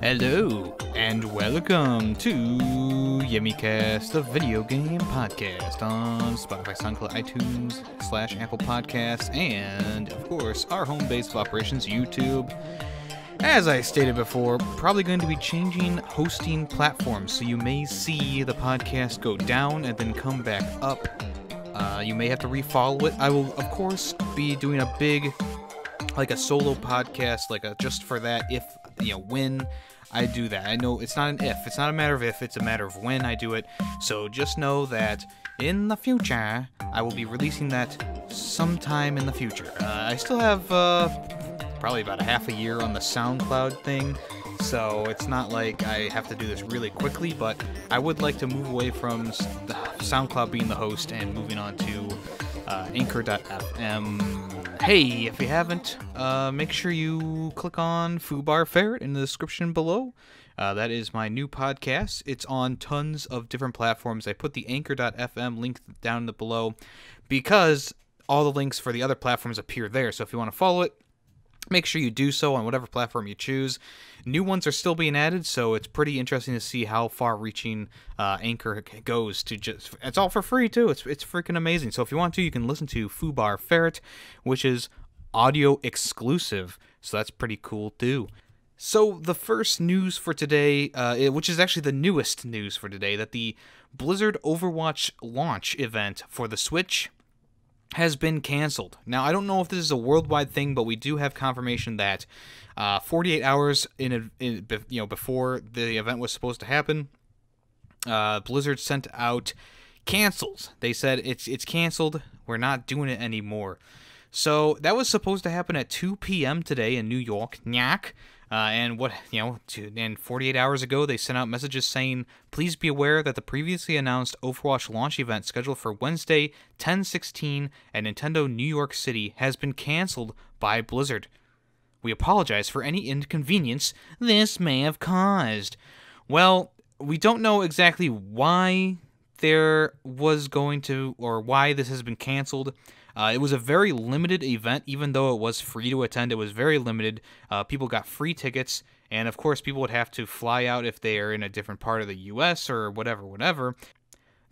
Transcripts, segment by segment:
Hello, and welcome to YemmyCast, the video game podcast on Spotify, SoundCloud, iTunes, / Apple Podcasts, and, of course, our home base of operations, YouTube. As I stated before, probably going to be changing hosting platforms, so you may see the podcast go down and then come back up. You may have to refollow it. I will, of course, be doing a big, like a solo podcast, just for that, if, when I do that. I know it's not an if. It's not a matter of if, it's a matter of when I do it. So just know that in the future, I will be releasing that sometime in the future. I still have probably about a half a year on the SoundCloud thing, so it's not like I have to do this really quickly, but I would like to move away from the SoundCloud being the host and moving on to Anchor.fm. Hey, if you haven't, make sure you click on YemmytheFerret in the description below. That is my new podcast. It's on tons of different platforms. I put the Anchor.fm link down below because all the links for the other platforms appear there. So if you want to follow it, make sure you do so on whatever platform you choose. New ones are still being added, so it's pretty interesting to see how far-reaching Anchor goes. It's all for free too. It's freaking amazing. So if you want to, you can listen to YemmytheFerret, which is audio exclusive. So that's pretty cool too. So the first news for today, which is actually the newest news for today, that the Blizzard Overwatch launch event for the Switch has been canceled. Now, I don't know if this is a worldwide thing, but we do have confirmation that 48 hours before the event was supposed to happen, Blizzard sent out cancels. They said it's canceled. We're not doing it anymore. So that was supposed to happen at 2 p.m. today in New York. And 48 hours ago, they sent out messages saying, please be aware that the previously announced Overwatch launch event scheduled for Wednesday, 10/16 at Nintendo New York City has been canceled by Blizzard. We apologize for any inconvenience this may have caused. Well, we don't know exactly why there was going to, or why this has been canceled. It was a very limited event, even though it was free to attend. It was very limited. People got free tickets, and of course, people would have to fly out if they are in a different part of the U.S. or whatever.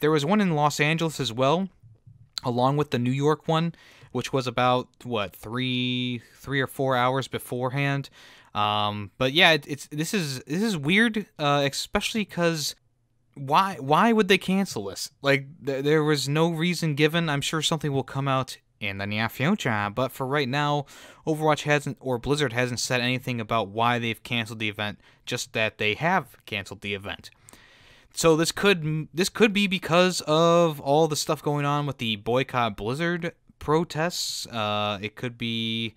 There was one in Los Angeles as well, along with the New York one, which was about 3 or 4 hours beforehand. But yeah, this is weird, especially because. Why would they cancel this? Like, there was no reason given. I'm sure something will come out in the near future, but for right now, Blizzard hasn't said anything about why they've canceled the event, just that they have canceled the event. So this could be because of all the stuff going on with the boycott Blizzard protests. It could be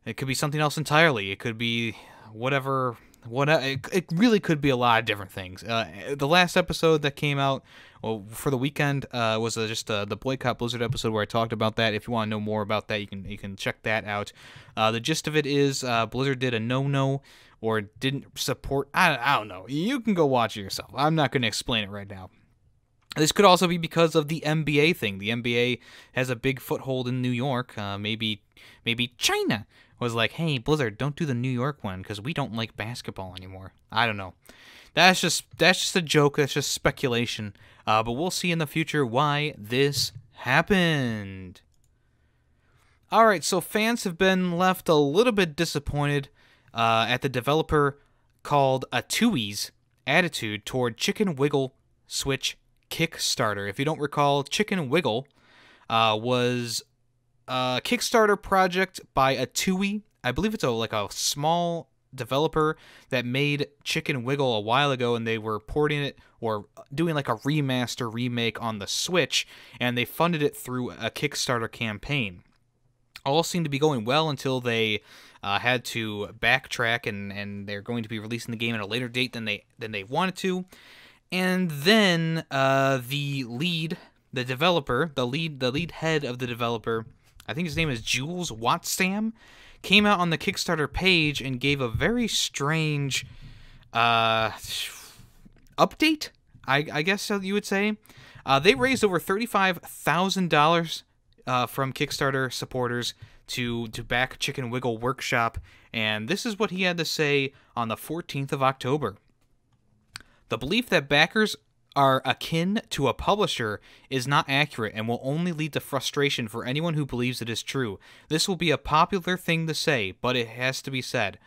something else entirely. It could be whatever. It really could be a lot of different things. The last episode that came out for the weekend was just the Boycott Blizzard episode where I talked about that. If you want to know more about that, you can check that out. The gist of it is Blizzard did a no or didn't support. I don't know. You can go watch it yourself. I'm not going to explain it right now. This could also be because of the NBA thing. The NBA has a big foothold in New York. Maybe China was like, hey, Blizzard, don't do the New York one because we don't like basketball anymore. I don't know. That's just a joke. That's just speculation. But we'll see in the future why this happened. All right, so fans have been left a little bit disappointed at the developer called Atui's attitude toward Chicken Wiggle Switch Kickstarter. If you don't recall, Chicken Wiggle was a Kickstarter project by Atui. I believe it's a small developer that made Chicken Wiggle a while ago, and they were porting it or doing like a remaster remake on the Switch, and they funded it through a Kickstarter campaign. All seemed to be going well until they had to backtrack, and they're going to be releasing the game at a later date than they wanted to. And then the lead head of the developer, I think his name is Jules Wattsam, came out on the Kickstarter page and gave a very strange update, I guess so you would say. They raised over $35,000 from Kickstarter supporters to back Chicken Wiggle Workshop, and this is what he had to say on the 14th of October. The belief that backers are akin to a publisher is not accurate and will only lead to frustration for anyone who believes it is true. This will be a popular thing to say, but it has to be said.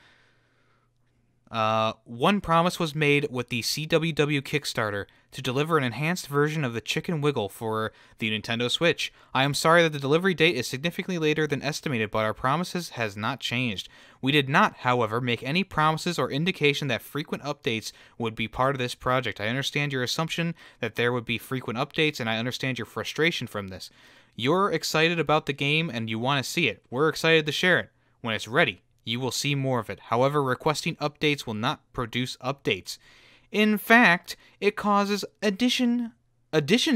One promise was made with the CWW Kickstarter to deliver an enhanced version of the Chicken Wiggle for the Nintendo Switch. I am sorry that the delivery date is significantly later than estimated, but our promises has not changed. We did not, however, make any promises or indication that frequent updates would be part of this project. I understand your assumption that there would be frequent updates, and I understand your frustration from this. You're excited about the game and you want to see it. We're excited to share it. When it's ready, you will see more of it. However, requesting updates will not produce updates. In fact, it causes addition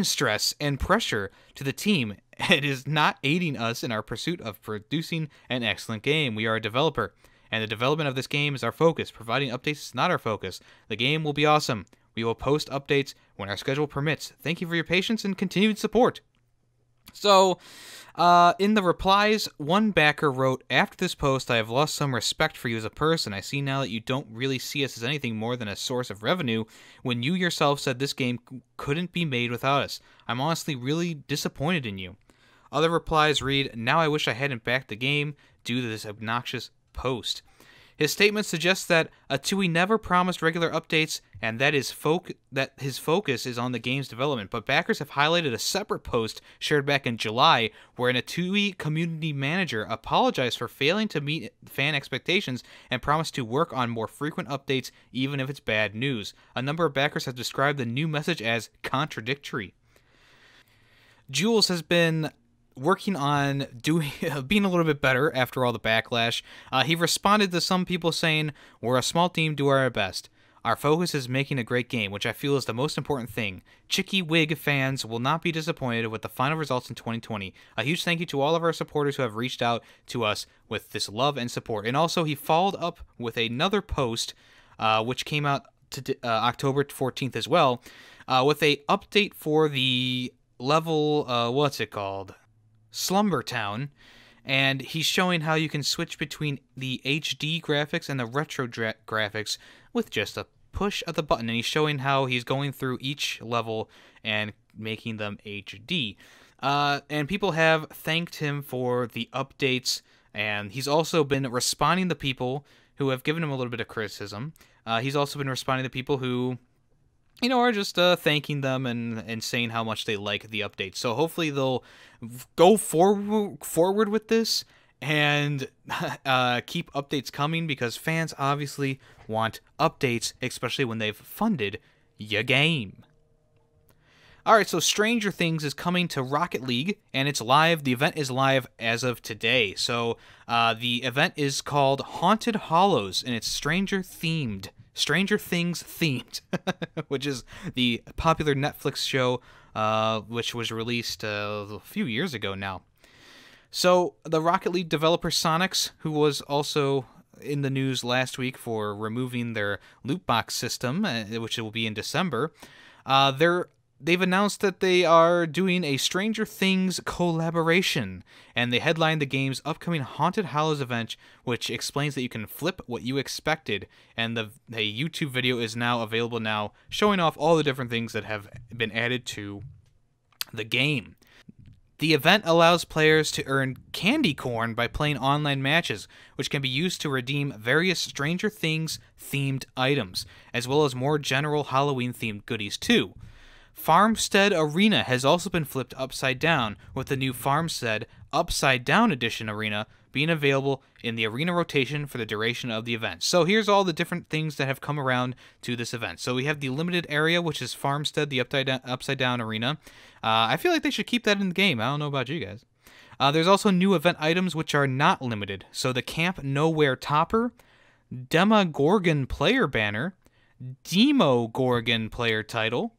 stress and pressure to the team. It is not aiding us in our pursuit of producing an excellent game. We are a developer, and the development of this game is our focus. Providing updates is not our focus. The game will be awesome. We will post updates when our schedule permits. Thank you for your patience and continued support. So, in the replies, one backer wrote, "After this post, I have lost some respect for you as a person. I see now that you don't really see us as anything more than a source of revenue when you yourself said this game couldn't be made without us. I'm honestly really disappointed in you." Other replies read, "Now I wish I hadn't backed the game due to this obnoxious post." His statement suggests that Atui never promised regular updates and that his focus is on the game's development, but backers have highlighted a separate post shared back in July where an Atui community manager apologized for failing to meet fan expectations and promised to work on more frequent updates even if it's bad news. A number of backers have described the new message as contradictory. Jules has been working on being a little bit better after all the backlash. He responded to some people saying, "We're a small team, do our best. Our focus is making a great game, which I feel is the most important thing. Chicky Wig fans will not be disappointed with the final results in 2020. A huge thank you to all of our supporters who have reached out to us with this love and support." And also, he followed up with another post, which came out to October 14th as well, with a update for the level, what's it called? Slumber Town, and he's showing how you can switch between the HD graphics and the retro graphics with just a push of the button, and he's showing how he's going through each level and making them HD. And people have thanked him for the updates, and he's also been responding to people who have given him a little bit of criticism. He's also been responding to people who, you know, are just thanking them and saying how much they like the updates. So hopefully they'll go forward with this and keep updates coming, because fans obviously want updates, especially when they've funded your game. Alright, so Stranger Things is coming to Rocket League, and it's live. The event is live as of today. So the event is called Haunted Hollows, and it's Stranger Things themed, which is the popular Netflix show, which was released a few years ago now. So the Rocket League developer Sonics, who was also in the news last week for removing their loot box system, which will be in December, they've announced that they are doing a Stranger Things collaboration, and they headlined the game's upcoming Haunted Hollows event, which explains that you can flip what you expected, and the YouTube video is now available now, showing off all the different things that have been added to the game. The event allows players to earn candy corn by playing online matches, which can be used to redeem various Stranger Things-themed items, as well as more general Halloween-themed goodies too. Farmstead Arena has also been flipped upside down, with the new Farmstead Upside Down Edition Arena being available in the arena rotation for the duration of the event. So here's all the different things that have come around to this event. So we have the limited area, which is Farmstead, the Upside Down Arena. I feel like they should keep that in the game. I don't know about you guys. There's also new event items which are not limited. So the Camp Nowhere Topper, Demogorgon Player Banner, Demogorgon Player Title,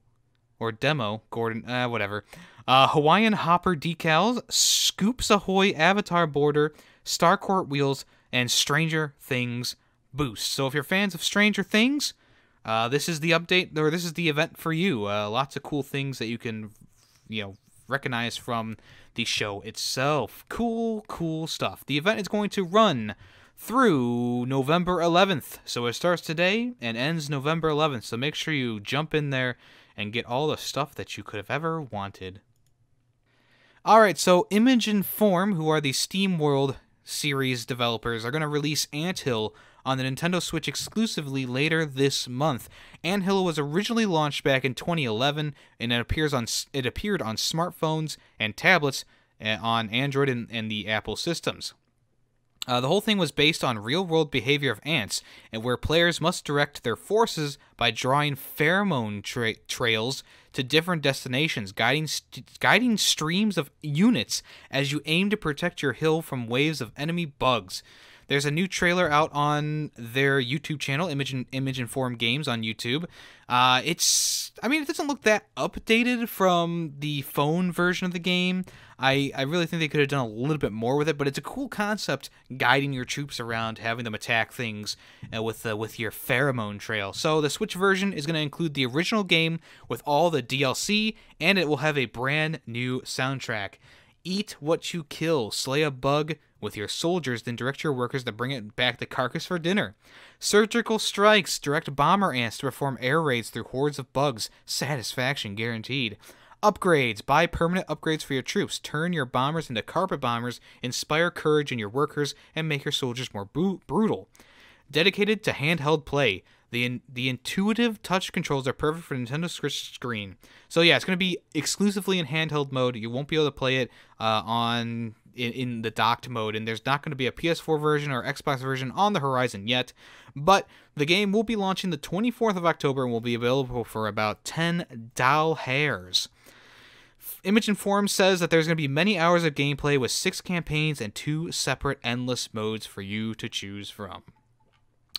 or Demo, Gordon, whatever. Hawaiian Hopper decals, Scoops Ahoy avatar border, Starcourt wheels, and Stranger Things boost. So if you're fans of Stranger Things, this is the update, or this is the event for you. Lots of cool things that you can, recognized from the show itself. Cool stuff. The event is going to run through November 11th. So it starts today and ends November 11th. So make sure you jump in there and get all the stuff that you could have ever wanted. Alright, so Image and Form, who are the SteamWorld series developers, are going to release Anthill on the Nintendo Switch exclusively later this month. Anthill was originally launched back in 2011, and it appeared on smartphones and tablets on Android and the Apple systems. The whole thing was based on real-world behavior of ants, and where players must direct their forces by drawing pheromone trails to different destinations, guiding streams of units as you aim to protect your hill from waves of enemy bugs. There's a new trailer out on their YouTube channel, Image and Form Games on YouTube. It doesn't look that updated from the phone version of the game. I really think they could have done a little bit more with it, but it's a cool concept, guiding your troops around, having them attack things with your pheromone trail. So the Switch version is going to include the original game with all the DLC, and it will have a brand new soundtrack. Eat what you kill, slay a bug with your soldiers, then direct your workers to bring it back the carcass for dinner. Surgical strikes, direct bomber ants to perform air raids through hordes of bugs, satisfaction guaranteed. Upgrades, buy permanent upgrades for your troops, turn your bombers into carpet bombers, inspire courage in your workers, and make your soldiers more brutal. Dedicated to handheld play. The intuitive touch controls are perfect for Nintendo Switch screen. So yeah, it's going to be exclusively in handheld mode. You won't be able to play it in the docked mode, and there's not going to be a PS4 version or Xbox version on the horizon yet. But the game will be launching the 24th of October and will be available for about $10. Image and Form says that there's going to be many hours of gameplay with 6 campaigns and 2 separate endless modes for you to choose from.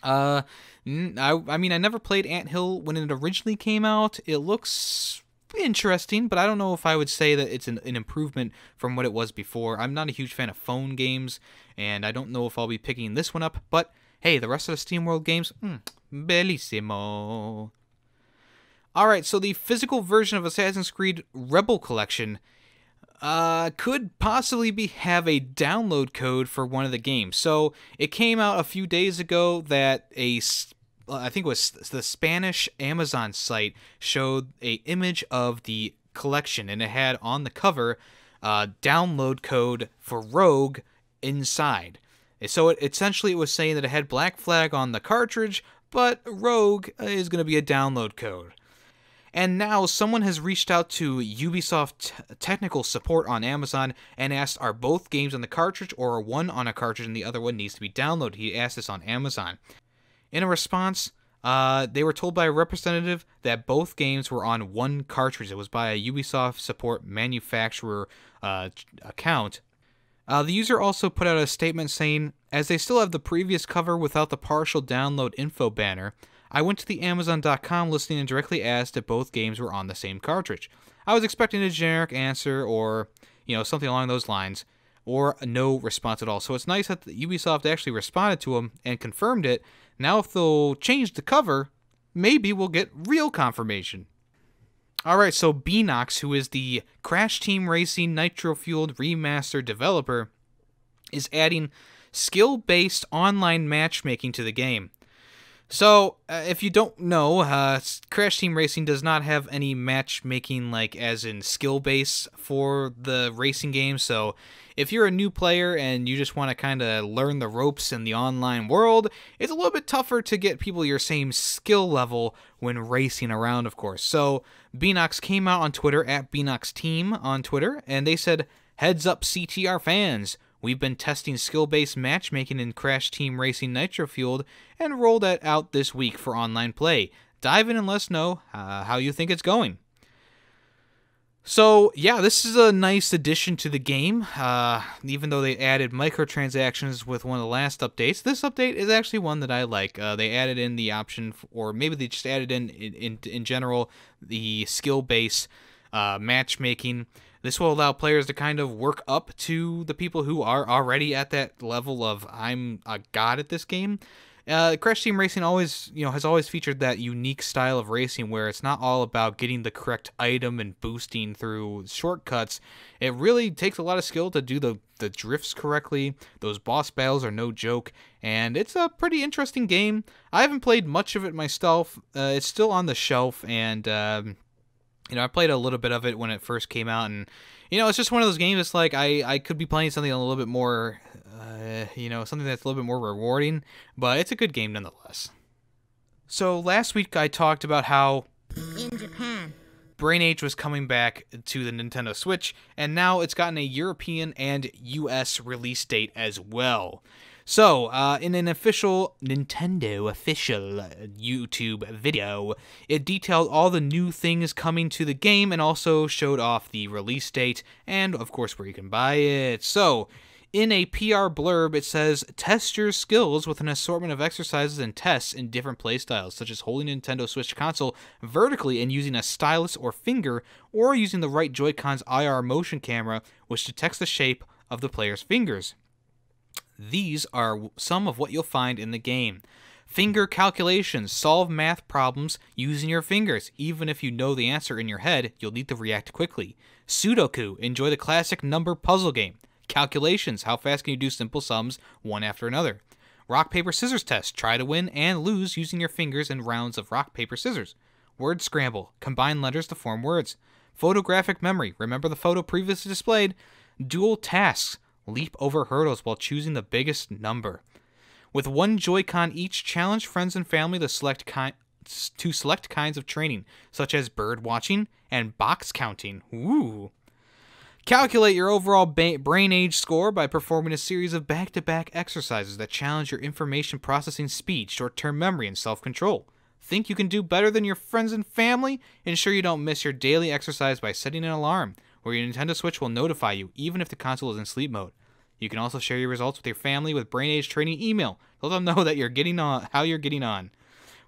I never played Anthill when it originally came out. It looks interesting, but I don't know if I would say that it's an improvement from what it was before. I'm not a huge fan of phone games, and I don't know if I'll be picking this one up, but hey, the rest of the SteamWorld games, bellissimo. Alright, so the physical version of Assassin's Creed Rebel Collection could possibly have a download code for one of the games. So it came out a few days ago that I think it was the Spanish Amazon site showed an image of the collection, and it had on the cover download code for Rogue inside. So essentially it was saying that it had Black Flag on the cartridge, but Rogue is going to be a download code. And now someone has reached out to Ubisoft technical support on Amazon and asked, are both games on the cartridge, or are one on a cartridge and the other one needs to be downloaded? He asked this on Amazon. In a response, they were told by a representative that both games were on one cartridge. It was by a Ubisoft support manufacturer account. The user also put out a statement saying, as they still have the previous cover without the partial download info banner, I went to the Amazon.com listing and directly asked if both games were on the same cartridge. I was expecting a generic answer or, something along those lines, or no response at all. So it's nice that Ubisoft actually responded to him and confirmed it. Now if they'll change the cover, maybe we'll get real confirmation. Alright, so Beanox, who is the Crash Team Racing Nitro-Fueled Remaster developer, is adding skill-based online matchmaking to the game. So, if you don't know, Crash Team Racing does not have any matchmaking, as in skill base for the racing game. So, if you're a new player and you just want to kind of learn the ropes in the online world, it's a little bit tougher to get people your same skill level when racing around, of course. So, Beanox came out on Twitter, at Beanox Team on Twitter, and they said, "Heads up CTR fans. We've been testing skill-based matchmaking in Crash Team Racing Nitro Fueled and rolled that out this week for online play. Dive in and let us know how you think it's going." So, yeah, this is a nice addition to the game. Even though they added microtransactions with one of the last updates, this update is actually one that I like. They added in the option, or maybe they just added in general, the skill-based matchmaking. This will allow players to kind of work up to the people who are already at that level of, I'm a god at this game. Crash Team Racing always, has always featured that unique style of racing where it's not all about getting the correct item and boosting through shortcuts. It really takes a lot of skill to do the drifts correctly. Those boss battles are no joke, and it's a pretty interesting game. I haven't played much of it myself. It's still on the shelf, and I played a little bit of it when it first came out, and it's just one of those games. It's like I could be playing something a little bit more, something that's a little bit more rewarding, but it's a good game nonetheless. So last week I talked about how in Japan, Brain Age was coming back to the Nintendo Switch, and now it's gotten a European and US release date as well. So, in an official Nintendo YouTube video, it detailed all the new things coming to the game and also showed off the release date and, of course, where you can buy it. So, in a PR blurb, it says, test your skills with an assortment of exercises and tests in different playstyles, such as holding a Nintendo Switch console vertically and using a stylus or finger, or using the right Joy-Con's IR motion camera, which detects the shape of the player's fingers. These are some of what you'll find in the game. Finger calculations. Solve math problems using your fingers. Even if you know the answer in your head, you'll need to react quickly. Sudoku. Enjoy the classic number puzzle game. Calculations. How fast can you do simple sums one after another? Rock, paper, scissors test. Try to win and lose using your fingers in rounds of rock, paper, scissors. Word scramble. Combine letters to form words. Photographic memory. Remember the photo previously displayed. Dual tasks. Leap over hurdles while choosing the biggest number. With one Joy-Con each, challenge friends and family to select kinds of training, such as bird watching and box counting. Ooh. Calculate your overall brain age score by performing a series of back-to-back exercises that challenge your information processing speed, short-term memory, and self-control. Think you can do better than your friends and family? Ensure you don't miss your daily exercise by setting an alarm, where your Nintendo Switch will notify you, even if the console is in sleep mode. You can also share your results with your family with Brain Age Training email. Let them know that you're getting on, how you're getting on.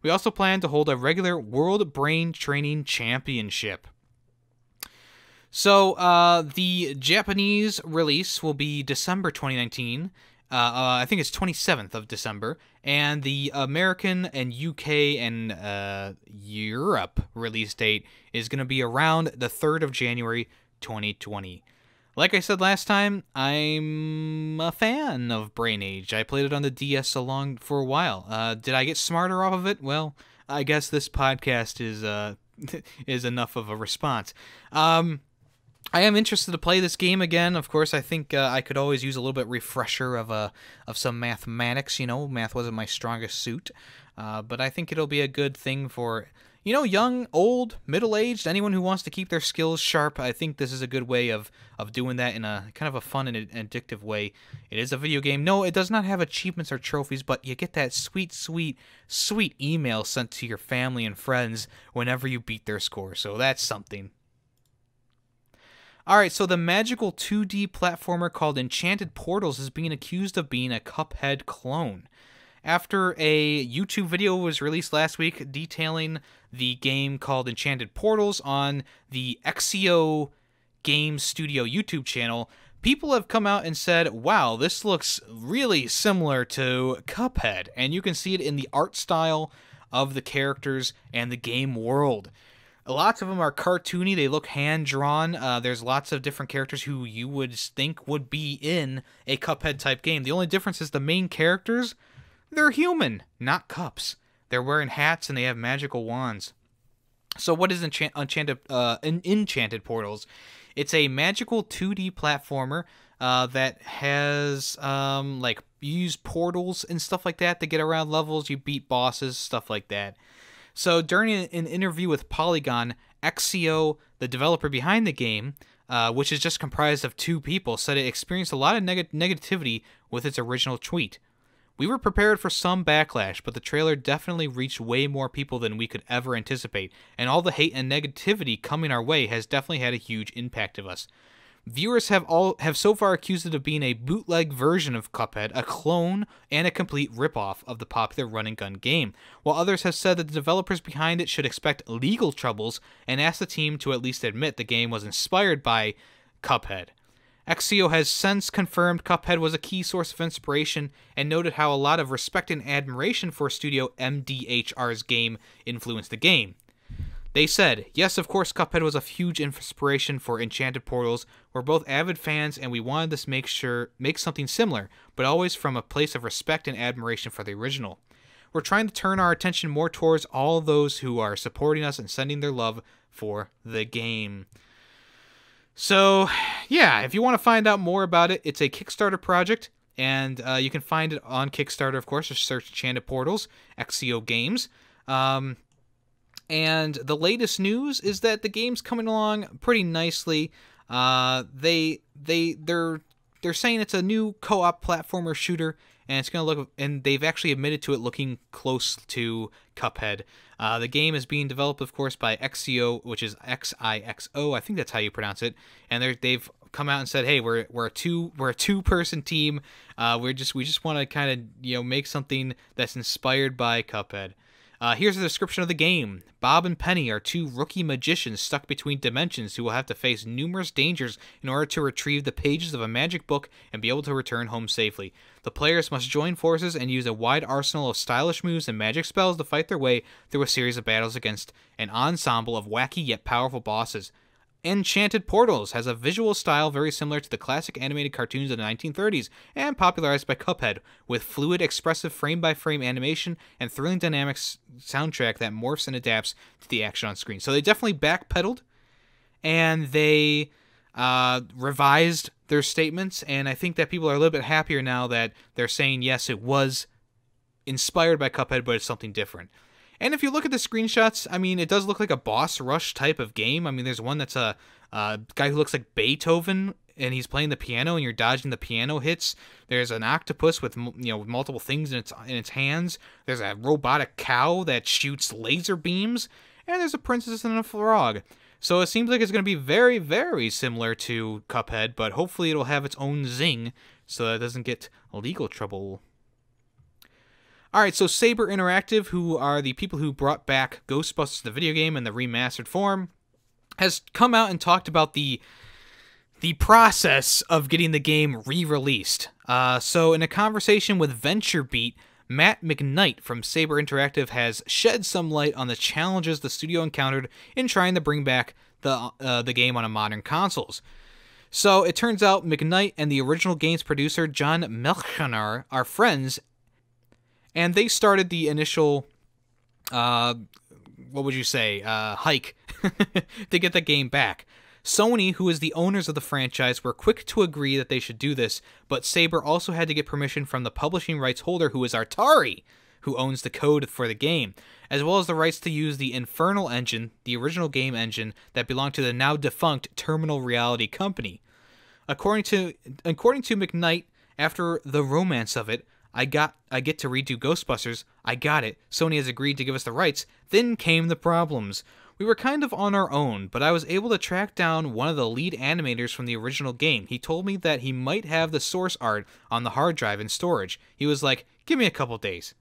We also plan to hold a regular World Brain Training Championship. So, the Japanese release will be December 2019. I think it's 27th of December. And the American and UK and Europe release date is going to be around the 3rd of January 2020. Like I said last time, I'm a fan of Brain Age. I played it on the DS for a while. Did I get smarter off of it? Well, I guess this podcast is is enough of a response. I am interested to play this game again. Of course, I think I could always use a little bit refresher of some mathematics. Math wasn't my strongest suit, but I think it'll be a good thing for young, old, middle-aged, anyone who wants to keep their skills sharp. I think this is a good way of doing that in a kind of a fun and addictive way. It is a video game. No, it does not have achievements or trophies, but you get that sweet, sweet, sweet email sent to your family and friends whenever you beat their score. So that's something. Alright, so the magical 2D platformer called Enchanted Portals is being accused of being a CupHead clone. After a YouTube video was released last week detailing the game called Enchanted Portals on the Exio Game Studio YouTube channel, people have come out and said, wow, this looks really similar to CupHead, and you can see it in the art style of the characters and the game world. Lots of them are cartoony. They look hand-drawn. There's lots of different characters who you would think would be in a CupHead-type game. The only difference is the main characters, they're human, not cups. They're wearing hats and they have magical wands. So what is Enchanted Portals? It's a magical 2D platformer that has, you use portals and stuff like that to get around levels. You beat bosses, stuff like that. So during an interview with Polygon, Exio, the developer behind the game, which is just comprised of 2 people, said it experienced a lot of negativity with its original tweet. We were prepared for some backlash, but the trailer definitely reached way more people than we could ever anticipate, and all the hate and negativity coming our way has definitely had a huge impact of us. Viewers have so far accused it of being a bootleg version of CupHead, a clone, and a complete ripoff of the popular run-and-gun game, while others have said that the developers behind it should expect legal troubles and asked the team to at least admit the game was inspired by CupHead. XCO has since confirmed CupHead was a key source of inspiration and noted how a lot of respect and admiration for Studio MDHR's game influenced the game. They said, yes, of course, CupHead was a huge inspiration for Enchanted Portals. We're both avid fans, and we wanted to make something similar, but always from a place of respect and admiration for the original. We're trying to turn our attention more towards all those who are supporting us and sending their love for the game. So, yeah, if you want to find out more about it, it's a Kickstarter project, and you can find it on Kickstarter, of course. Just search Enchanted Portals, XCO Games. And the latest news is that the game's coming along pretty nicely. They're saying it's a new co-op platformer shooter, and it's gonna look, and they've actually admitted to it looking close to CupHead. The game is being developed, of course, by XCO, which is XIXO. I think that's how you pronounce it. And they've come out and said, "Hey, we're a two-person team. We just want to kind of make something that's inspired by CupHead." Here's a description of the game. Bob and Penny are two rookie magicians stuck between dimensions who will have to face numerous dangers in order to retrieve the pages of a magic book and be able to return home safely. The players must join forces and use a wide arsenal of stylish moves and magic spells to fight their way through a series of battles against an ensemble of wacky yet powerful bosses. Enchanted Portals has a visual style very similar to the classic animated cartoons of the 1930s and popularized by CupHead, with fluid, expressive frame-by-frame animation and thrilling dynamics soundtrack that morphs and adapts to the action on screen. So they definitely backpedaled, and they revised their statements, and I think that people are a little bit happier now that they're saying, yes, it was inspired by CupHead, but it's something different. And if you look at the screenshots, I mean, it does look like a boss rush type of game. I mean, there's one that's a guy who looks like Beethoven, and he's playing the piano, and you're dodging the piano hits. There's an octopus with multiple things in its hands. There's a robotic cow that shoots laser beams, and there's a princess and a frog. So it seems like it's going to be very, very similar to CupHead, but hopefully it'll have its own zing so that it doesn't get legal trouble. Alright, so Saber Interactive, who are the people who brought back Ghostbusters, the video game, in the remastered form, has come out and talked about the process of getting the game re-released. So in a conversation with VentureBeat, Matt McKnight from Saber Interactive has shed some light on the challenges the studio encountered in trying to bring back the game on modern consoles. So it turns out McKnight and the original game's producer, John Melchior, are friends, and they started the initial, hike to get the game back. Sony, who is the owners of the franchise, were quick to agree that they should do this, but Saber also had to get permission from the publishing rights holder, who is Atari, who owns the code for the game, as well as the rights to use the Infernal engine, the original game engine that belonged to the now defunct Terminal Reality Company. According to McKnight, after the romance of it, I get to redo Ghostbusters, I got it, Sony has agreed to give us the rights, then came the problems. We were kind of on our own, but I was able to track down one of the lead animators from the original game. He told me that he might have the source art on the hard drive in storage. He was like, give me a couple days.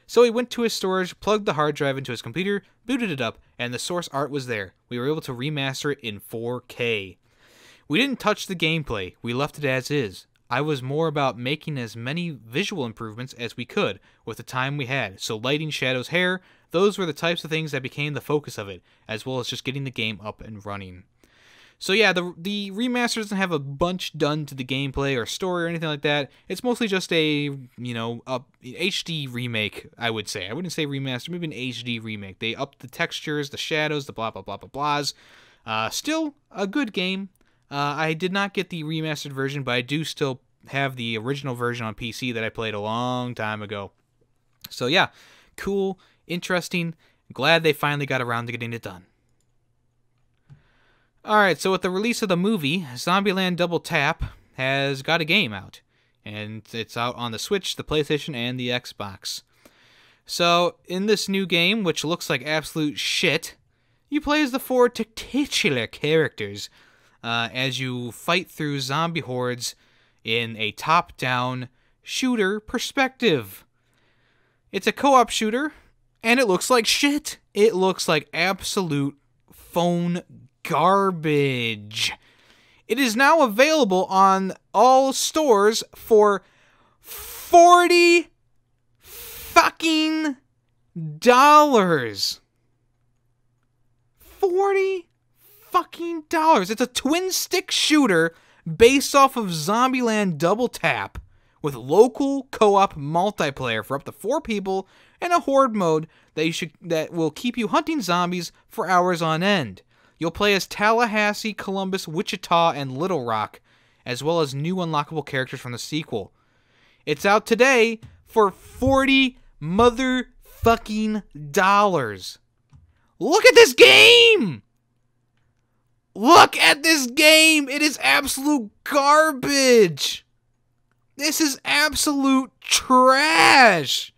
So he went to his storage, plugged the hard drive into his computer, booted it up, and the source art was there. We were able to remaster it in 4K. We didn't touch the gameplay, we left it as is. I was more about making as many visual improvements as we could with the time we had, so lighting, shadows, hair, those were the types of things that became the focus of it, as well as just getting the game up and running. So yeah, the remaster doesn't have a bunch done to the gameplay or story or anything like that. It's mostly just a, HD remake, I would say. I wouldn't say remaster, maybe an HD remake. They upped the textures, the shadows, the blah, blah, blah, blah, blahs. Still a good game. I did not get the remastered version, but I do still have the original version on PC that I played a long time ago. So yeah, cool, interesting. Glad they finally got around to getting it done. Alright, so with the release of the movie, Zombieland Double Tap has got a game out. And it's out on the Switch, the PlayStation, and the Xbox. So, in this new game, which looks like absolute shit, you play as the four titular characters as you fight through zombie hordes in a top-down shooter perspective. It's a co-op shooter, and it looks like shit. It looks like absolute phone garbage. It is now available on all stores for $40 fucking dollars. $40 fucking dollars. It's a twin stick shooter based off of Zombieland Double Tap with local co-op multiplayer for up to 4 people and a horde mode that will keep you hunting zombies for hours on end. You'll play as Tallahassee, Columbus, Wichita, and Little Rock, as well as new unlockable characters from the sequel. It's out today for $40 motherfucking dollars. Look at this game! Look at this game! It is absolute garbage! This is absolute trash!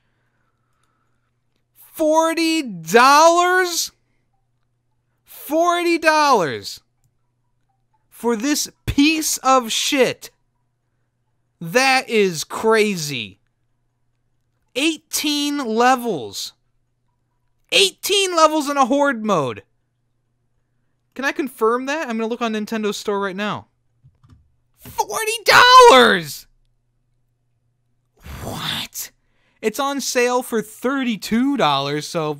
$40? $40 for this piece of shit. That is crazy. 18 levels. 18 levels in a horde mode. Can I confirm that? I'm going to look on Nintendo's store right now. $40! What? It's on sale for $32, so...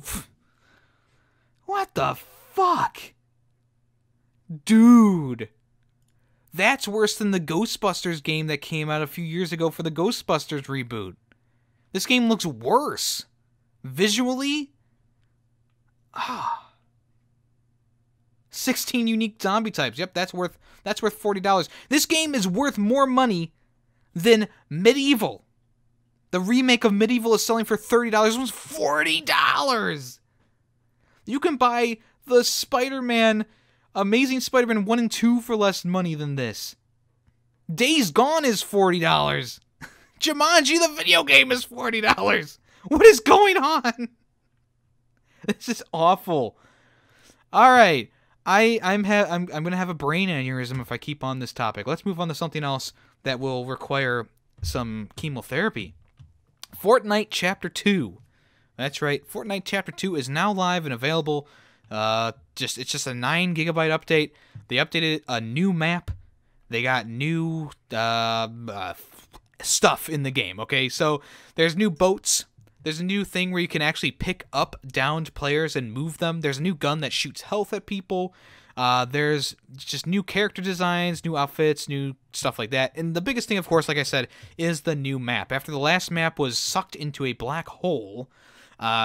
What the fuck? Dude. That's worse than the Ghostbusters game that came out a few years ago for the Ghostbusters reboot. This game looks worse. Visually? 16 unique zombie types. Yep, that's worth $40. This game is worth more money than Medieval. The remake of Medieval is selling for $30. This one's $40. You can buy the Spider-Man, Amazing Spider-Man 1 and 2 for less money than this. Days Gone is $40. Jumanji the video game is $40. What is going on? This is awful. All right. I'm going to have a brain aneurysm if I keep on this topic. Let's move on to something else that will require some chemotherapy. Fortnite Chapter 2. That's right. Fortnite Chapter 2 is now live and available. It's just a 9 gigabyte update. They updated a new map. They got new stuff in the game. Okay, so there's new boats. There's a new thing where you can actually pick up downed players and move them. There's a new gun that shoots health at people. There's just new character designs, new outfits, new stuff like that. And the biggest thing, of course, like I said, is the new map. After the last map was sucked into a black hole,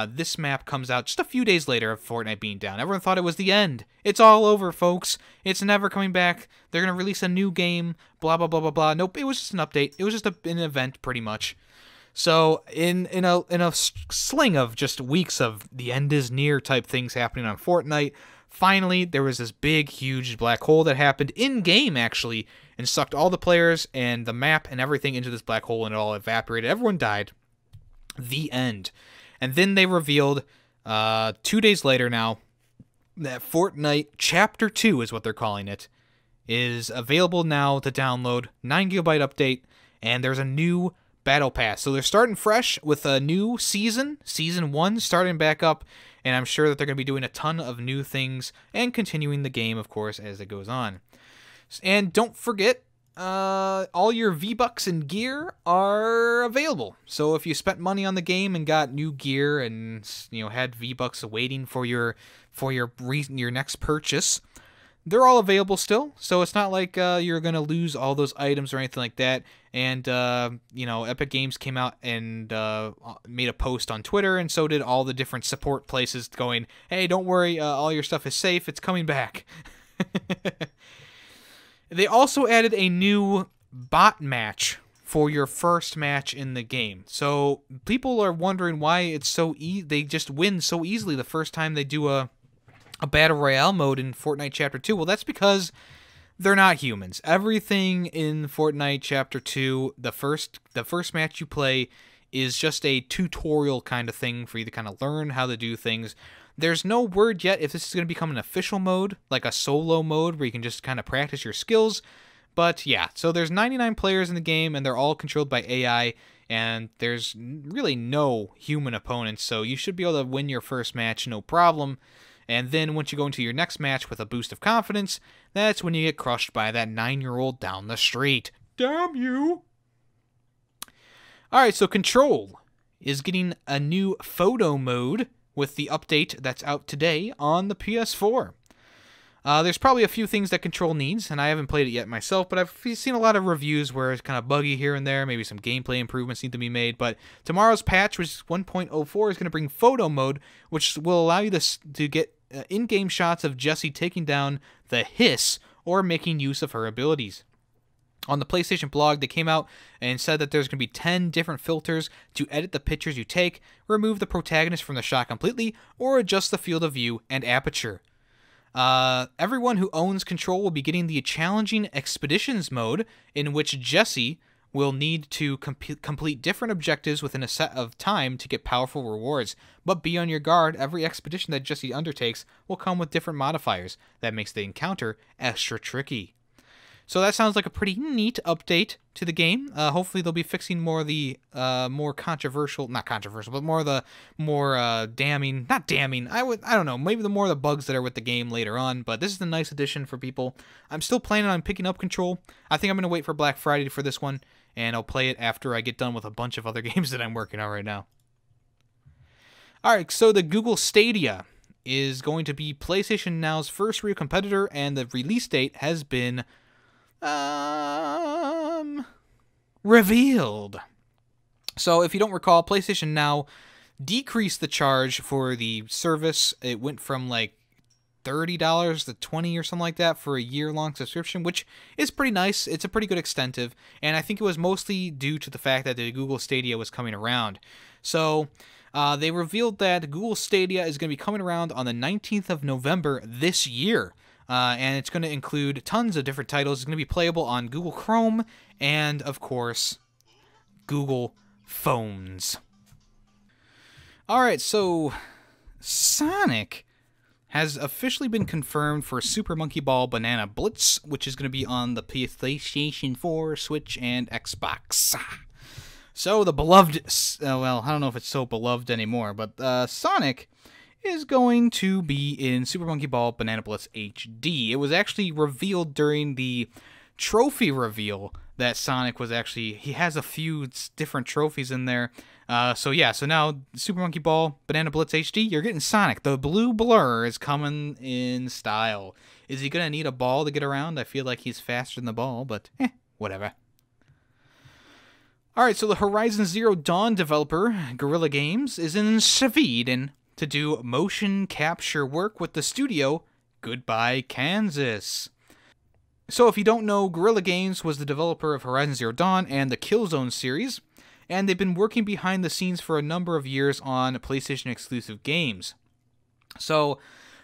this map comes out just a few days later of Fortnite being down. Everyone thought it was the end. It's all over, folks. It's never coming back. They're going to release a new game, blah, blah, blah, blah, blah. Nope, it was just an update. It was just an event, pretty much. So in a sling of just weeks of the end is near type things happening on Fortnite, finally there was this big, huge black hole that happened in-game, actually, and sucked all the players and the map and everything into this black hole, and it all evaporated. Everyone died. The end. And then they revealed 2 days later now that Fortnite Chapter 2 is what they're calling it, is available now to download, 9 gigabyte update, and there's a new Battle Pass. So they're starting fresh with a new season 1 starting back up, and I'm sure that they're going to be doing a ton of new things and continuing the game, of course, as it goes on. And don't forget, all your V-Bucks and gear are available. So if you spent money on the game and got new gear and, you know, had V-Bucks waiting for your next purchase, they're all available still. So it's not like you're going to lose all those items or anything like that. And, you know, Epic Games came out and made a post on Twitter, and so did all the different support places going, hey, don't worry, all your stuff is safe. It's coming back. They also added a new bot match for your first match in the game. So people are wondering why it's so they just win so easily the first time they do a Battle Royale mode in Fortnite Chapter 2. Well, that's because they're not humans. Everything in Fortnite Chapter 2, the first match you play is just a tutorial kind of thing for you to kind of learn how to do things. There's no word yet if this is going to become an official mode, like a solo mode where you can just kind of practice your skills. But yeah, so there's 99 players in the game, and they're all controlled by AI, and there's really no human opponents, so you should be able to win your first match, no problem. And then once you go into your next match with a boost of confidence, that's when you get crushed by that 9-year-old down the street. Damn you! Alright, so Control is getting a new photo mode with the update that's out today on the PS4. There's probably a few things that Control needs, and I haven't played it yet myself, but I've seen a lot of reviews where it's kind of buggy here and there. Maybe some gameplay improvements need to be made, but tomorrow's patch, which is 1.04, is going to bring photo mode, which will allow you to get in-game shots of Jessie taking down the Hiss or making use of her abilities. On the PlayStation blog, they came out and said that there's going to be 10 different filters to edit the pictures you take, remove the protagonist from the shot completely, or adjust the field of view and aperture. Everyone who owns Control will be getting the Challenging Expeditions mode, in which Jessie will need to complete different objectives within a set of time to get powerful rewards. But be on your guard, every expedition that Jessie undertakes will come with different modifiers that makes the encounter extra tricky. So that sounds like a pretty neat update to the game. Hopefully they'll be fixing more of the more controversial, not controversial, but more of the more damning, not damning, I don't know, maybe the more of the bugs that are with the game later on, but this is a nice addition for people. I'm still planning on picking up Control. I think I'm going to wait for Black Friday for this one, and I'll play it after I get done with a bunch of other games that I'm working on right now. Alright, so the Google Stadia is going to be PlayStation Now's first real competitor, and the release date has been revealed. So if you don't recall, PlayStation Now decreased the charge for the service. It went from like $30 to $20 or something like that for a year-long subscription, which is pretty nice. It's a pretty good extensive, and I think it was mostly due to the fact that the Google Stadia was coming around. So they revealed that Google Stadia is going to be coming around on the 19th of November this year. And it's going to include tons of different titles. It's going to be playable on Google Chrome and, of course, Google phones. Alright, so Sonic has officially been confirmed for Super Monkey Ball Banana Blitz, which is going to be on the PlayStation 4, Switch, and Xbox. So the beloved, well, I don't know if it's so beloved anymore, but Sonic is going to be in Super Monkey Ball Banana Blitz HD. It was actually revealed during the trophy reveal that Sonic was actually, he has a few different trophies in there. So now Super Monkey Ball Banana Blitz HD, you're getting Sonic. The blue blur is coming in style. Is he going to need a ball to get around? I feel like he's faster than the ball, but whatever. Alright, so the Horizon Zero Dawn developer, Guerrilla Games, is in Sweden to do motion capture work with the studio Goodbye Kansas. So if you don't know, Guerrilla Games was the developer of Horizon Zero Dawn and the Killzone series, and they've been working behind the scenes for a number of years on PlayStation exclusive games. So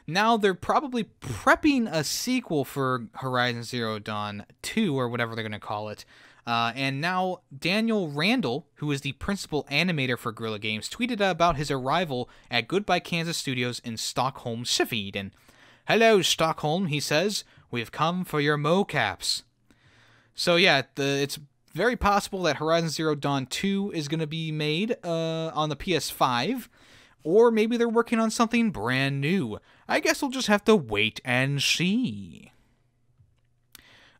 now they're probably prepping a sequel for Horizon Zero Dawn 2, or whatever they're going to call it. And now Daniel Randall, who is the principal animator for Guerrilla Games, tweeted about his arrival at Goodbye Kansas Studios in Stockholm, Sweden. "Hello, Stockholm," he says. "We've come for your mocaps." So yeah, it's very possible that Horizon Zero Dawn 2 is going to be made on the PS5, or maybe they're working on something brand new. I guess we'll just have to wait and see.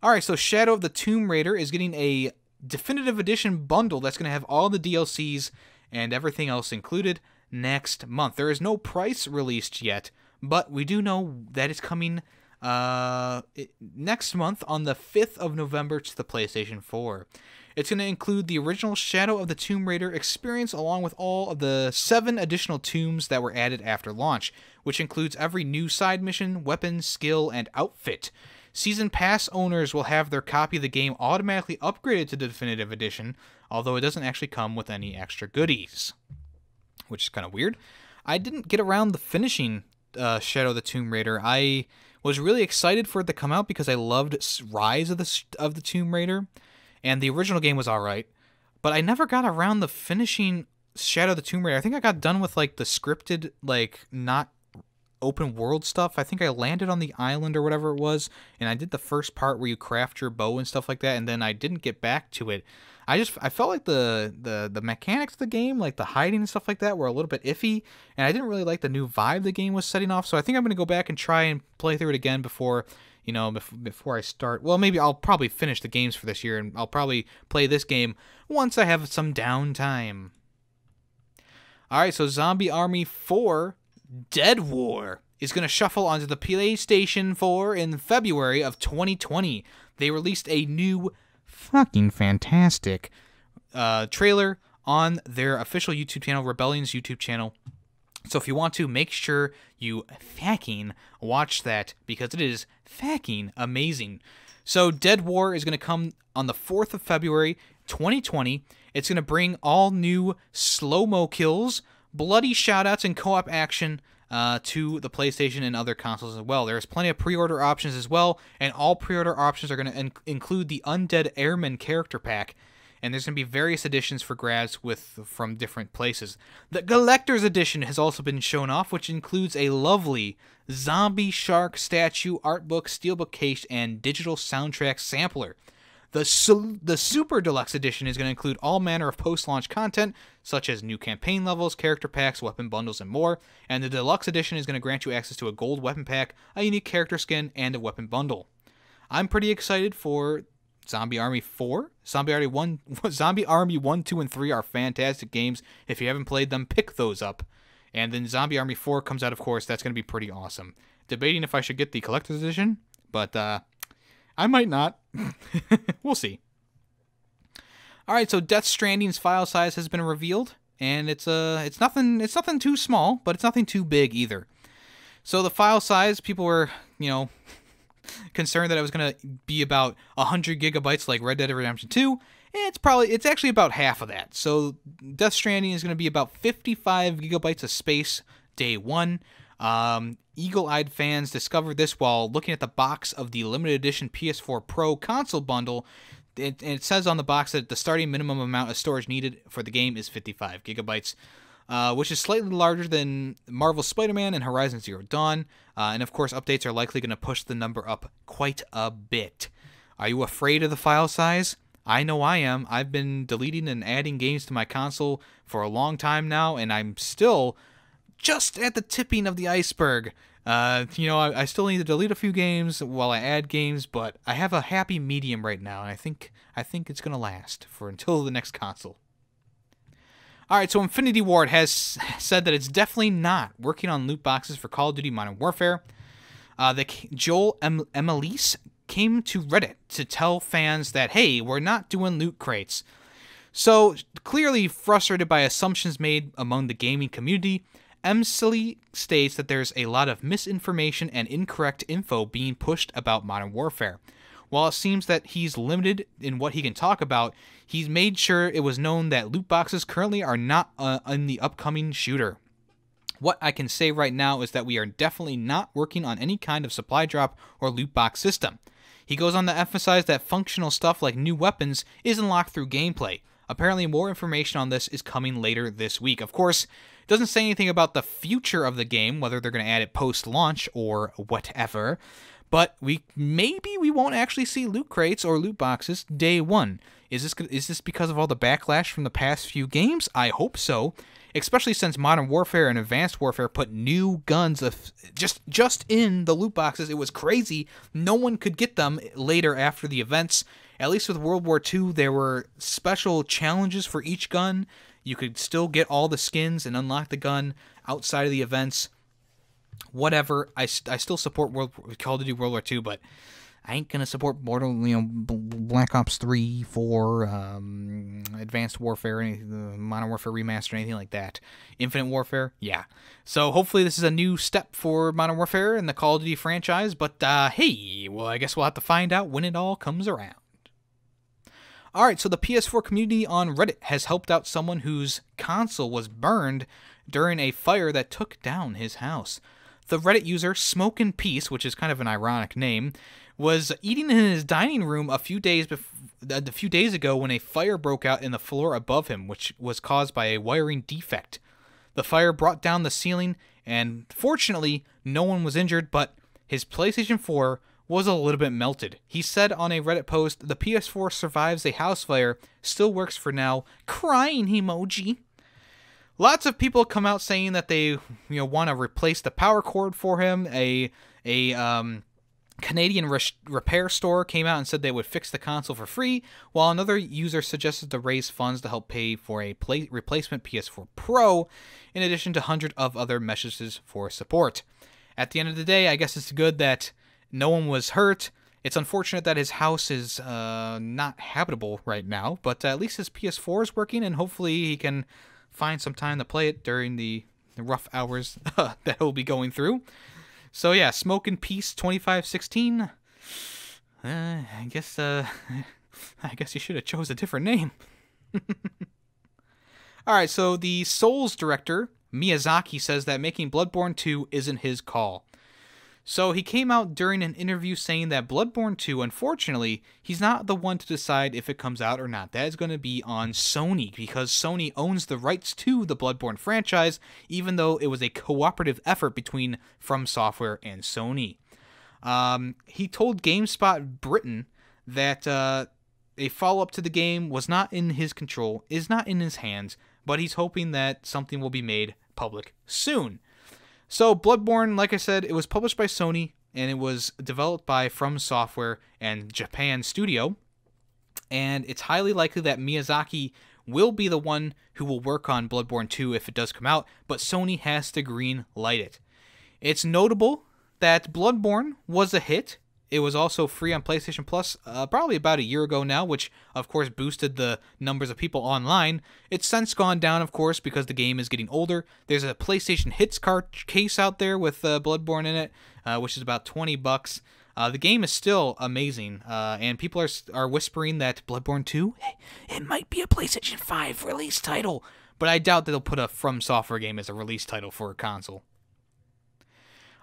Alright, so Shadow of the Tomb Raider is getting a definitive edition bundle that's going to have all the DLCs and everything else included next month. There is no price released yet, but we do know that it's coming next month on the 5th of November to the PlayStation 4. It's going to include the original Shadow of the Tomb Raider experience along with all of the 7 additional tombs that were added after launch, which includes every new side mission, weapon, skill, and outfit. Season Pass owners will have their copy of the game automatically upgraded to the Definitive Edition, although it doesn't actually come with any extra goodies, which is kind of weird. I didn't get around to finishing Shadow of the Tomb Raider. I was really excited for it to come out because I loved Rise of the Tomb Raider, and the original game was alright, but I never got around to finishing Shadow of the Tomb Raider. I think I got done with like the scripted, like not open world stuff. I think I landed on the island or whatever it was, and I did the first part where you craft your bow and stuff like that, and then I didn't get back to it. I felt like the mechanics of the game, like the hiding and stuff like that, were a little bit iffy, and I didn't really like the new vibe the game was setting off. So I think I'm going to go back and try and play through it again before, you know, before I start. Well, maybe I'll probably finish the games for this year, and I'll probably play this game once I have some downtime. All right, so Zombie Army 4 Dead War is going to shuffle onto the PlayStation 4 in February of 2020. They released a new fucking fantastic trailer on their official YouTube channel, Rebellion's YouTube channel. So if you want to, make sure you fucking watch that, because it is fucking amazing. So Dead War is going to come on the 4th of February, 2020. It's going to bring all new slow-mo kills, bloody shoutouts, and co-op action to the PlayStation and other consoles as well. There's plenty of pre-order options as well, and all pre-order options are going to include the Undead Airman character pack, and there's going to be various editions for grabs from different places. The Collector's Edition has also been shown off, which includes a lovely zombie shark statue, art book, steelbook case, and digital soundtrack sampler. The Super Deluxe Edition is going to include all manner of post-launch content, such as new campaign levels, character packs, weapon bundles, and more. And the Deluxe Edition is going to grant you access to a gold weapon pack, a unique character skin, and a weapon bundle. I'm pretty excited for Zombie Army 4. Zombie Army 1, 2, and 3 are fantastic games. If you haven't played them, pick those up. And then Zombie Army 4 comes out, of course. That's going to be pretty awesome. Debating if I should get the Collector's Edition, but I might not. We'll see. All right, so Death Stranding's file size has been revealed, and it's nothing too small, but it's nothing too big either. So the file size, people were, you know, concerned that it was going to be about 100 gigabytes like Red Dead Redemption 2. It's actually about half of that. So Death Stranding is going to be about 55 gigabytes of space day one. Eagle-eyed fans discovered this while looking at the box of the limited edition PS4 Pro console bundle. It says on the box that the starting minimum amount of storage needed for the game is 55 gigabytes, which is slightly larger than Marvel's Spider-Man and Horizon Zero Dawn. And of course, updates are likely going to push the number up quite a bit. Are you afraid of the file size? I know I am. I've been deleting and adding games to my console for a long time now, and I'm still just at the tipping of the iceberg. You know, I still need to delete a few games while I add games, but I have a happy medium right now, and I think it's gonna last until the next console. All right, so Infinity Ward has said that it's definitely not working on loot boxes for Call of Duty Modern Warfare. Joel Emelise came to Reddit to tell fans that, hey, we're not doing loot crates. So clearly frustrated by assumptions made among the gaming community, Emsley states that there's a lot of misinformation and incorrect info being pushed about Modern Warfare. While it seems that he's limited in what he can talk about, he's made sure it was known that loot boxes currently are not in the upcoming shooter. What I can say right now is that we are definitely not working on any kind of supply drop or loot box system. He goes on to emphasize that functional stuff like new weapons is unlocked through gameplay. Apparently more information on this is coming later this week. Of course, it doesn't say anything about the future of the game, whether they're going to add it post-launch or whatever, but maybe we won't actually see loot crates or loot boxes day one. Is this because of all the backlash from the past few games? I hope so, especially since Modern Warfare and Advanced Warfare put new guns just in the loot boxes. It was crazy. No one could get them later after the events. At least with World War II, there were special challenges for each gun. You could still get all the skins and unlock the gun outside of the events. Whatever. I still support Call of Duty World War II, but I ain't gonna support Black Ops 3, 4, Advanced Warfare, Modern Warfare Remastered, anything like that. Infinite Warfare, yeah. So hopefully this is a new step for Modern Warfare and the Call of Duty franchise. But hey, well, I guess we'll have to find out when it all comes around. Alright, so the PS4 community on Reddit has helped out someone whose console was burned during a fire that took down his house. The Reddit user Smoke in Peace, which is kind of an ironic name, was eating in his dining room a few days ago when a fire broke out in the floor above him, which was caused by a wiring defect. The fire brought down the ceiling and fortunately, no one was injured, but his PlayStation 4 was a little bit melted. He said on a Reddit post, "The PS4 survives a house fire, still works for now, crying emoji." Lots of people come out saying that they want to replace the power cord for him. A Canadian repair store came out and said they would fix the console for free, while another user suggested to raise funds to help pay for a replacement PS4 Pro, in addition to hundreds of other messages for support. At the end of the day, I guess it's good that no one was hurt. It's unfortunate that his house is not habitable right now, but at least his PS4 is working, and hopefully he can find some time to play it during the rough hours that he'll be going through. So yeah, Smoke in Peace 2516. I guess you should have chose a different name. Alright, so the Souls director, Miyazaki, says that making Bloodborne 2 isn't his call. So he came out during an interview saying that Bloodborne 2, unfortunately, he's not the one to decide if it comes out or not. That is going to be on Sony, because Sony owns the rights to the Bloodborne franchise, even though it was a cooperative effort between From Software and Sony. He told GameSpot Britain that a follow-up to the game was not in his control, is not in his hands, but he's hoping that something will be made public soon. So, Bloodborne, like I said, it was published by Sony, and it was developed by From Software and Japan Studio, and it's highly likely that Miyazaki will be the one who will work on Bloodborne 2 if it does come out, but Sony has to green light it. It's notable that Bloodborne was a hit. It was also free on PlayStation Plus probably about a year ago now, which of course boosted the numbers of people online. It's since gone down, of course, because the game is getting older. There's a PlayStation Hits case out there with Bloodborne in it, which is about $20. The game is still amazing, and people are whispering that Bloodborne 2, it might be a PlayStation 5 release title, but I doubt that they'll put a From Software game as a release title for a console.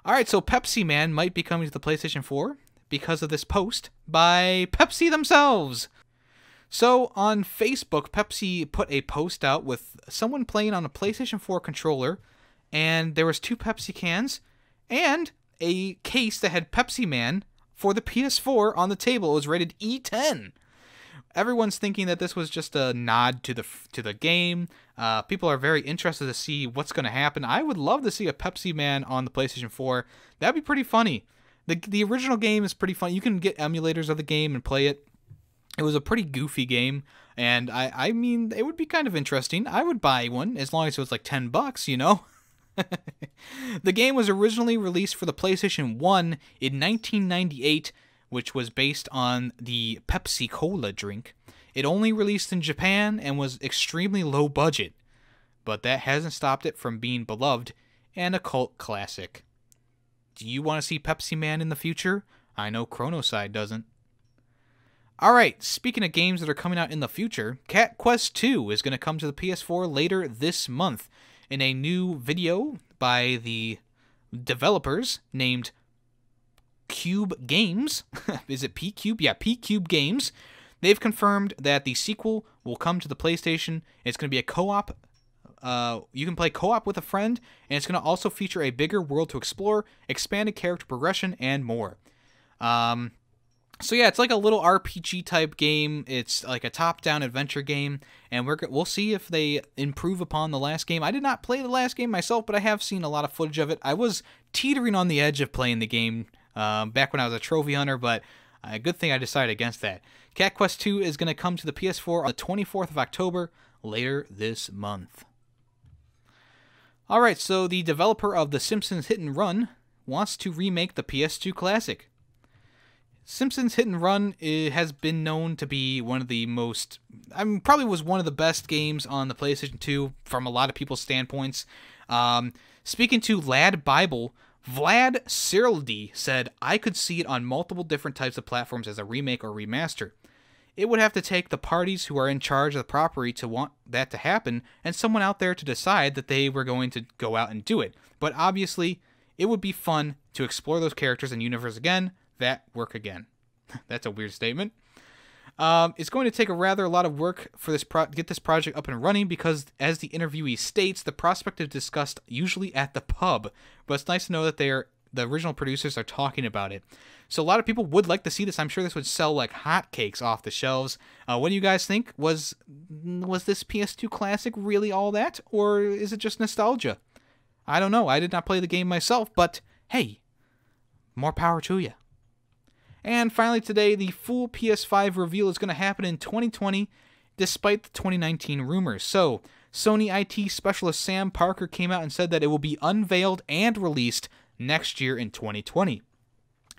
Alright, so Pepsi Man might be coming to the PlayStation 4. Because of this post by Pepsi themselves. So on Facebook, Pepsi put a post out with someone playing on a PlayStation 4 controller, and there was 2 Pepsi cans and a case that had Pepsi Man for the PS4 on the table. It was rated E10. Everyone's thinking that this was just a nod to the game. People are very interested to see what's going to happen. I would love to see a Pepsi Man on the PlayStation 4. That'd be pretty funny. The original game is pretty fun. You can get emulators of the game and play it. It was a pretty goofy game, and I mean, it would be kind of interesting. I would buy one, as long as it was like $10, you know? The game was originally released for the PlayStation 1 in 1998, which was based on the Pepsi Cola drink. It only released in Japan and was extremely low budget, but that hasn't stopped it from being beloved and a cult classic. Do you want to see Pepsi Man in the future? I know Chronoside doesn't. Alright, speaking of games that are coming out in the future, Cat Quest 2 is going to come to the PS4 later this month in a new video by the developers named Cube Games. Is it P-Cube? Yeah, P-Cube Games. They've confirmed that the sequel will come to the PlayStation. It's going to be a co-op. You can play co-op with a friend, and it's going to also feature a bigger world to explore, expanded character progression, and more. So yeah, it's like a little RPG type game. It's like a top-down adventure game, and we'll see if they improve upon the last game. I did not play the last game myself, but I have seen a lot of footage of it. I was teetering on the edge of playing the game back when I was a trophy hunter, but a good thing I decided against that. Cat Quest 2 is going to come to the PS4 on the 24th of October, later this month. Alright, so the developer of the Simpsons Hit Run wants to remake the PS2 classic. Simpsons Hit Run has been known to be one of the most, probably was one of the best games on the PlayStation 2 from a lot of people's standpoints. Speaking to Lad Bible, Vlad Cyrildi said, "I could see it on multiple different types of platforms as a remake or remaster. It would have to take the parties who are in charge of the property to want that to happen, and someone out there to decide that they were going to go out and do it. But obviously, it would be fun to explore those characters and universe again, that work again." That's a weird statement. It's going to take a lot of work for this get this project up and running because, as the interviewee states, the prospect is discussed usually at the pub. But it's nice to know that the original producers are talking about it. So a lot of people would like to see this. I'm sure this would sell like hotcakes off the shelves. What do you guys think? Was this PS2 classic really all that, or is it just nostalgia? I don't know. I did not play the game myself, but hey, more power to you. And finally today, the full PS5 reveal is going to happen in 2020, despite the 2019 rumors. So, Sony IT specialist Sam Parker came out and said that it will be unveiled and released next year in 2020.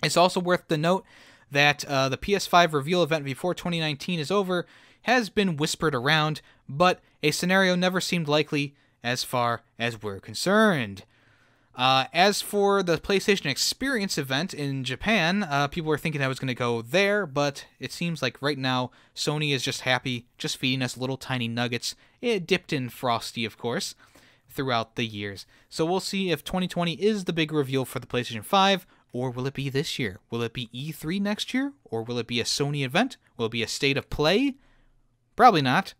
It's also worth the note that the PS5 reveal event before 2019 is over has been whispered around, but a scenario never seemed likely as far as we're concerned. As for the PlayStation Experience event in Japan, people were thinking I was going to go there, but it seems like right now Sony is just happy, just feeding us little tiny nuggets, dipped in Frosty, of course, throughout the years. So we'll see if 2020 is the big reveal for the PlayStation 5, or will it be this year? Will it be E3 next year? Or will it be a Sony event? Will it be a State of Play? Probably not.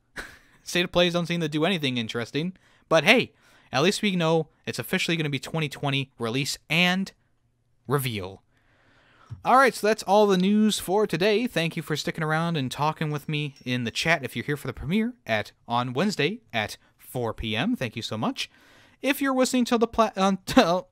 State of Plays don't seem to do anything interesting. But hey, at least we know it's officially going to be 2020 release and reveal. Alright, so that's all the news for today. Thank you for sticking around and talking with me in the chat if you're here for the premiere on Wednesday at 4 p.m. Thank you so much. If you're listening to the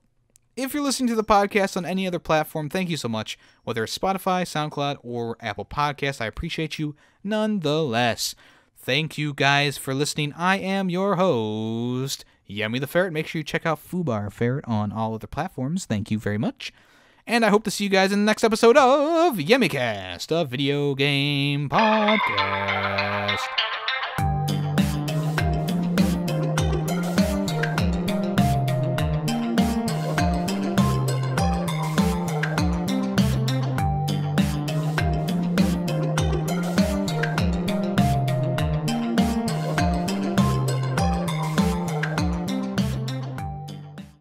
if you're listening to the podcast on any other platform, thank you so much. Whether it's Spotify, SoundCloud, or Apple Podcasts, I appreciate you nonetheless. Thank you guys for listening. I am your host, YemmytheFerret. Make sure you check out FubarFerret on all other platforms. Thank you very much. And I hope to see you guys in the next episode of YemmyCast, a video game podcast.